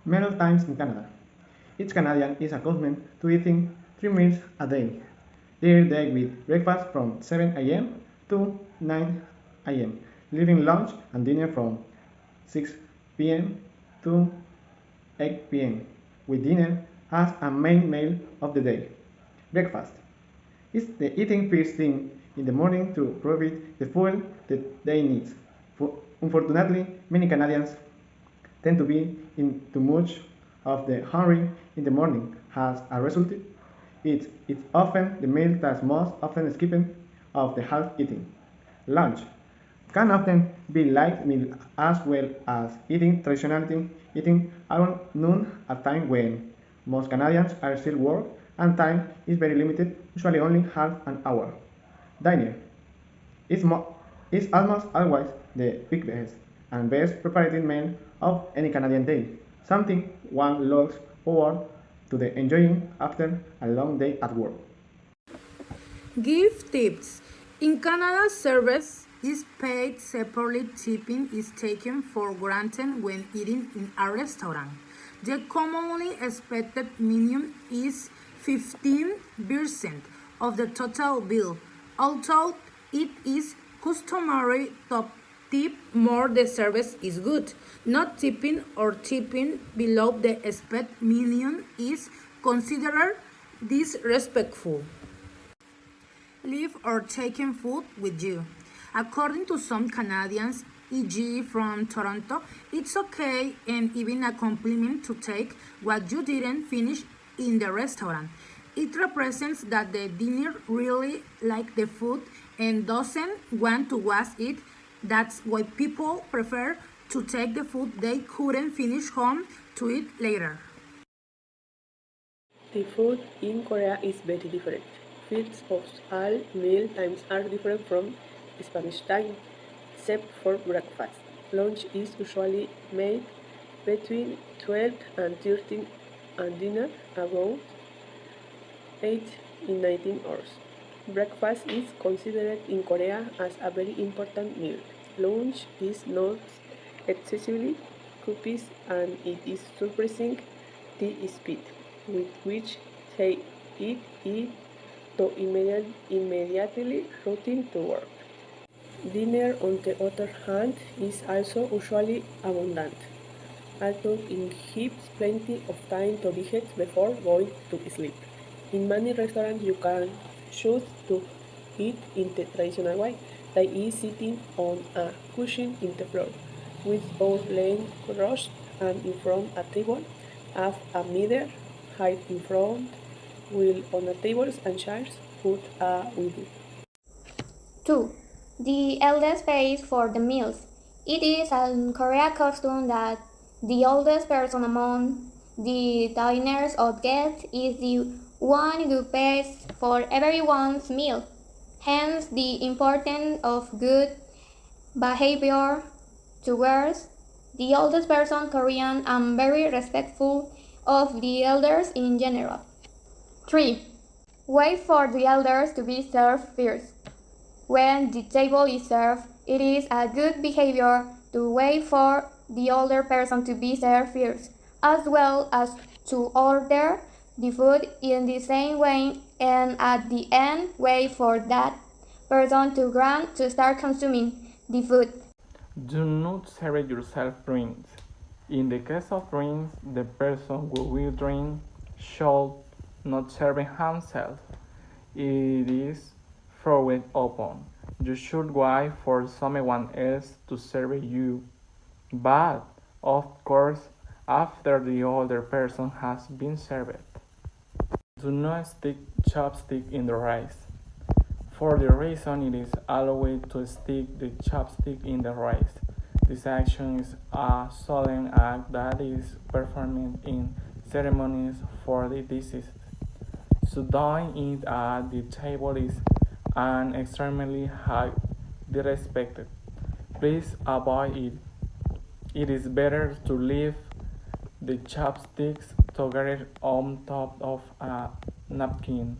Meal times in Canada. Each Canadian is accustomed to eating 3 meals a day. They with breakfast from 7 a.m. to 9 a.m., leaving lunch and dinner from 6 p.m. to 8 p.m., with dinner as a main meal of the day. Breakfast is the eating first thing in the morning to provide the fuel that they need. Unfortunately, many Canadians tend to be in too much of the hurry in the morning. As a result, it's often the meal that's most often skipped of the half eating. Lunch can often be light meal as well as eating traditionally eating around noon, a time when most Canadians are still work and time is very limited, usually only half an hour. Dinner is, is almost always the biggest and best prepared meal of any Canadian day, something one looks forward to the enjoying after a long day at work. Give tips. In Canada, service is paid separately. Tipping is taken for granted when eating in a restaurant. The commonly expected minimum is 15% of the total bill, although it is customary to tip more the service is good. Not tipping or tipping below the expected minimum is considered disrespectful. Leave or taking food with you. According to some Canadians, e.g., from Toronto, it's okay and even a compliment to take what you didn't finish in the restaurant. It represents that the dinner really liked the food and doesn't want to waste it. That's why people prefer to take the food they couldn't finish home to eat later. The food in Korea is very different. First of all, meal times are different from Spanish time, except for breakfast. Lunch is usually made between 12 and 13 and dinner about 8 in 19 hours. Breakfast is considered in Korea as a very important meal. Lunch is not excessively copious and it is surprising the speed with which they eat it to immediately routine to work. Dinner, on the other hand, is also usually abundant, although it gives plenty of time to digest before going to sleep. In many restaurants, you can choose to eat in the traditional way, that is sitting on a cushion in the floor, with both legs crossed and in front a table, have a middle height in front, while on the tables and chairs put a window. 2. The eldest pays for the meals. It is a Korean custom that the oldest person among the diners or guests is the one who pays for everyone's meal. Hence, the importance of good behavior towards the oldest person. Korean and very respectful of the elders in general. 3. Wait for the elders to be served first. When the table is served, it is a good behavior to wait for the older person to be served first, as well as to order the food in the same way and at the end wait for that person to grant to start consuming the food. Do not serve yourself drinks. In the case of drinks, the person who will drink should not serve himself. It is thrown open. You should wait for someone else to serve you. But, of course, after the other person has been served. Do not stick chopstick in the rice. For the reason it is allowed to stick the chopstick in the rice. This action is a solemn act that is performed in ceremonies for the deceased. So doing it at the table is an extremely high disrespect. Please avoid it. It is better to leave the chopsticks together on top of a napkin.